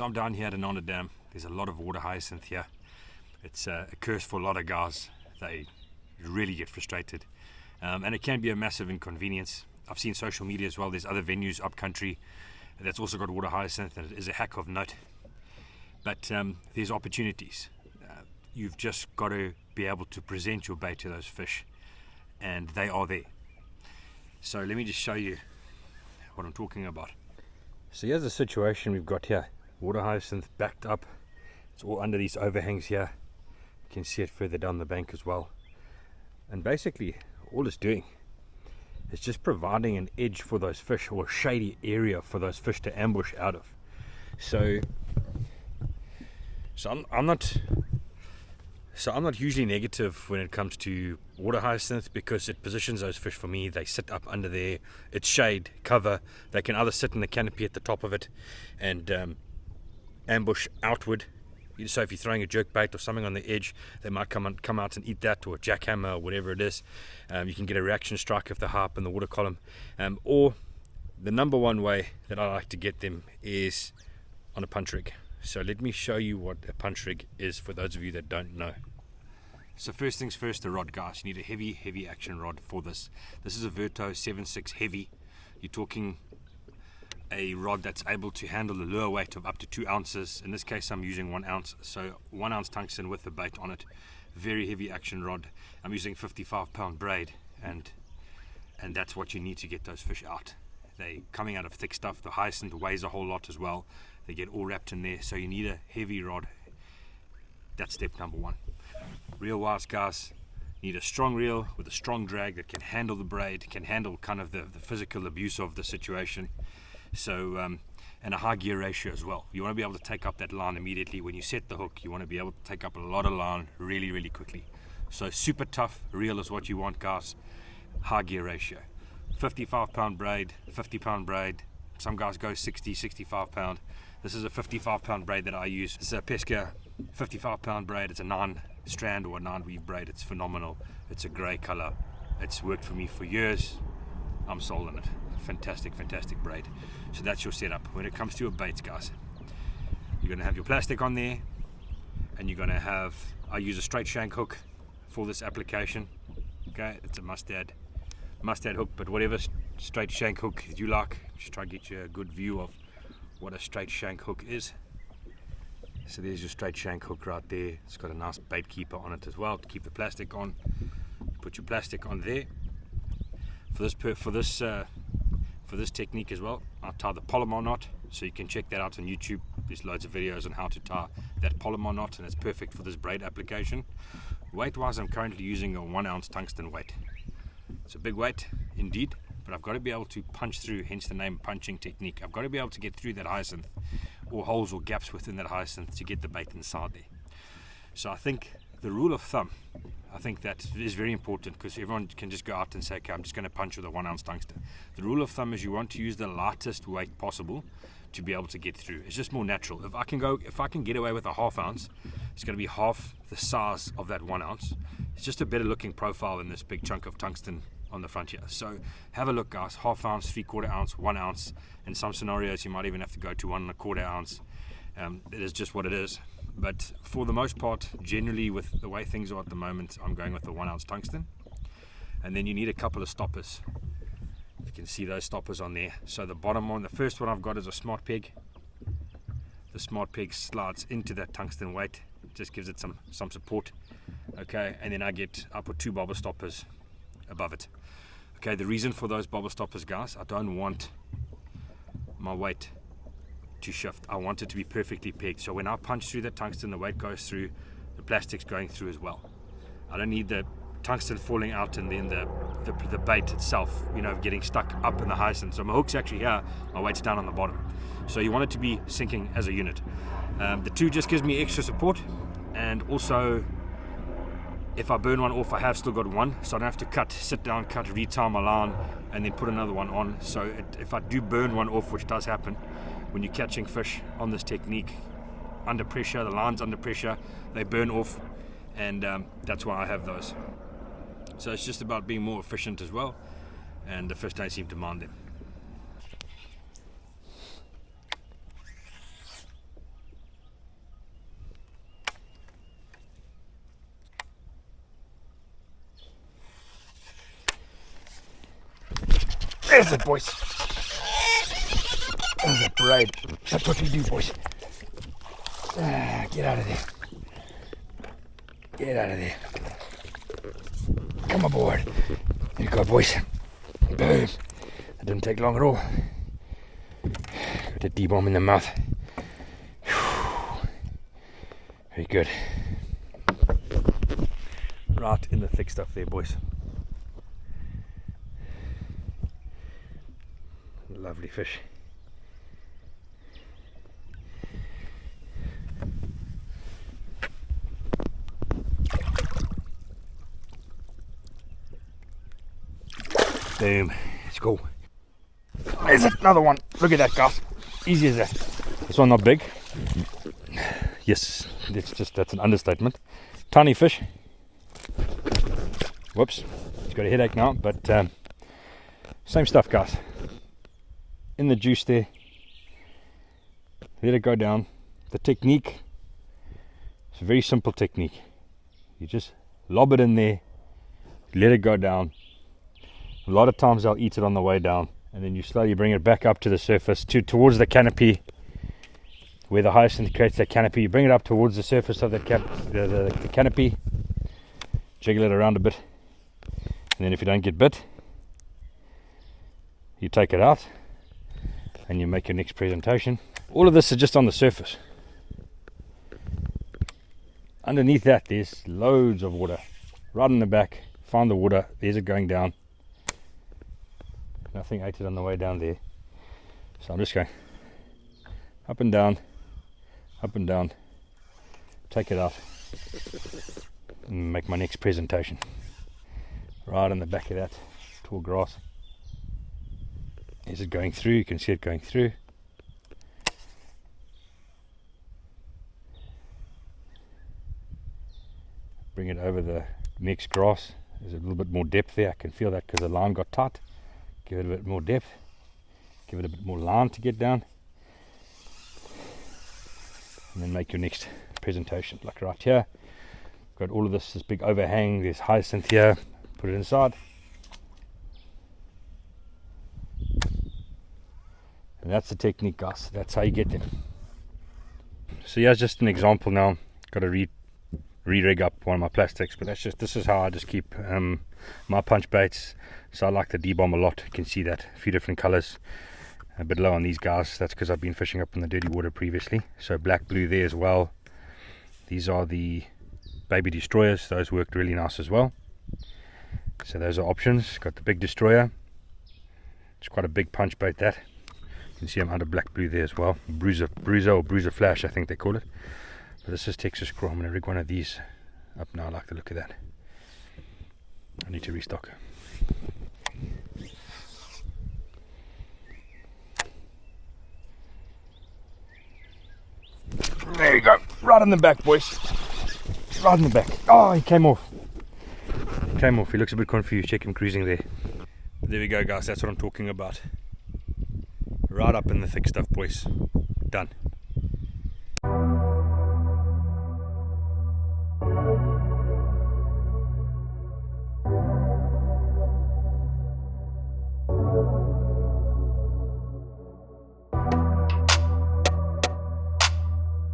So I'm down here at Ananda Dam. There's a lot of water hyacinth here. It's a curse for a lot of guys. They really get frustrated. And it can be a massive inconvenience. I've seen social media as well. There's other venues up country that's also got water hyacinth, and it is a heck of note. But there's opportunities. You've just got to be able to present your bait to those fish, and they are there. So let me just show you what I'm talking about. So here's the situation we've got here. Water hyacinth backed up. It's all under these overhangs here. You can see it further down the bank as well. And basically all it's doing is just providing an edge for those fish, or a shady area for those fish to ambush out of. So I'm not hugely negative when it comes to water hyacinth, because it positions those fish for me. They sit up under there. It's shade, cover. They can either sit in the canopy at the top of it and ambush outward. So if you're throwing a jerk bait or something on the edge, they might come out and eat that, or a jackhammer or whatever it is. You can get a reaction strike if they're high up in the water column. Or the number one way that I like to get them is on a punch rig. So let me show you what a punch rig is for those of you that don't know. So first things first, the rod, guys. You need a heavy action rod for this. This is a Verto 7.6 heavy. You're talking a rod that's able to handle the lure weight of up to 2 ounces. In this case I'm using 1 ounce, so 1 ounce tungsten with the bait on it. Very heavy action rod. I'm using 55-pound braid, and that's what you need to get those fish out. They coming out of thick stuff. The hyacinth weighs a whole lot as well. They get all wrapped in there, so you need a heavy rod. That's step number one. Reel wise, guys, you need a strong reel with a strong drag that can handle the braid, can handle kind of the physical abuse of the situation. So and a high gear ratio as well. You want to be able to take up that line immediately when you set the hook. You want to be able to take up a lot of line really quickly. So super tough reel is what you want, guys. High gear ratio. 55-pound braid, 50-pound braid. Some guys go 60, 65-pound. This is a 55-pound braid that I use. It's a Pesca 55-pound braid. It's a 9-strand or a 9-weave braid. It's phenomenal. It's a grey colour. It's worked for me for years. I'm sold on it. Fantastic braid. So that's your setup. When it comes to your baits, guys, you're going to have your plastic on there, and you're going to have, I use a straight shank hook for this application. Okay, it's a mustad hook, but whatever straight shank hook you like, just try to get you a good view of what a straight shank hook is. So there's your straight shank hook right there. It's got a nice bait keeper on it as well to keep the plastic on. Put your plastic on there. For this technique as well, I tie the Palomar knot, so you can check that out on YouTube. There's loads of videos on how to tie that Palomar knot, and it's perfect for this braid application. Weight wise, I'm currently using a 1 ounce tungsten weight. It's a big weight indeed, but I've got to be able to punch through, hence the name punching technique. I've got to be able to get through that hyacinth, or holes or gaps within that hyacinth, to get the bait inside there. So I think the rule of thumb, I think that is very important, because everyone can just go out and say, okay, I'm just going to punch with a 1 ounce tungsten. The rule of thumb is you want to use the lightest weight possible to be able to get through. It's just more natural. If I can get away with a 1/2 ounce, it's going to be half the size of that 1 ounce. It's just a better looking profile than this big chunk of tungsten on the front here. So have a look, guys. 1/2 ounce, 3/4 ounce, 1 ounce. In some scenarios you might even have to go to 1 1/4 ounce. It is just what it is. But for the most part, generally with the way things are at the moment, I'm going with the 1 ounce tungsten. And then you need a couple of stoppers. You can see those stoppers on there. So the bottom one, the first one I've got is a smart peg. The smart peg slides into that tungsten weight, just gives it some support. Okay, and then I put 2 bobber stoppers above it. Okay, the reason for those bobber stoppers, guys, I don't want my weight to shift. I want it to be perfectly pegged, so when I punch through the tungsten, the weight goes through, the plastic's going through as well. I don't need the tungsten falling out and then the bait itself, getting stuck up in the hyacinth. So my hook's actually here, my weight's down on the bottom. So you want it to be sinking as a unit. The 2 just gives me extra support, and also if I burn one off, I have still got 1, so I don't have to sit down, retie my line, and then put another one on. So if I do burn one off, which does happen when you're catching fish on this technique, under pressure, the line's under pressure, they burn off, and that's why I have those. So it's just about being more efficient as well, and the fish don't seem to mind them. There's it, boys. There's a braid. That's what we do, boys. Get out of there. Get out of there. Come aboard. There you go, boys. Boom. That didn't take long at all. Got the D-bomb in the mouth. Very good. Right in the thick stuff there, boys. Lovely fish. Boom. Let's go. There's another one. Look at that, guys. Easy as that. This one not big. Yes, that's an understatement. Tiny fish. Whoops. He's got a headache now, but same stuff, guys. In the juice there. Let it go down. The technique, it's a very simple technique. You just lob it in there, let it go down. A lot of times I'll eat it on the way down, and then you slowly bring it back up to the surface, towards the canopy, where the hyacinth creates that canopy. You bring it up towards the surface of the canopy, jiggle it around a bit, and then if you don't get bit, you take it out and you make your next presentation. All of this is just on the surface. Underneath that there's loads of water. Right in the back, find the water, there's it going down. Nothing ate it on the way down there. So I'm just going up and down, take it out, and make my next presentation. Right on the back of that tall grass. Is it going through? You can see it going through. Bring it over the next grass. There's a little bit more depth there. I can feel that because the line got tight. Give it a bit more depth. Give it a bit more line to get down. And then make your next presentation. Like right here. Got all of this big overhang. There's hyacinth here. Put it inside. And that's the technique, guys. That's how you get them. So here's just an example now. Got to re-rig up one of my plastics, but this is how I just keep my punch baits. So I like the D-bomb a lot. You can see that, a few different colors. A bit low on these guys. That's because I've been fishing up in the dirty water previously. So black, blue there as well. These are the baby destroyers. Those worked really nice as well. So those are options. Got the big destroyer. It's quite a big punch bait, that. You can see I'm under black, blue there as well. Bruiser or bruiser flash, I think they call it. But this is Texas Craw. I'm going to rig one of these up now. I like the look of that. I need to restock. There you go. Right in the back, boys. Right in the back. Oh, he came off. He looks a bit confused. Check him cruising there. There we go, guys. That's what I'm talking about. Right up in the thick stuff, boys. Done.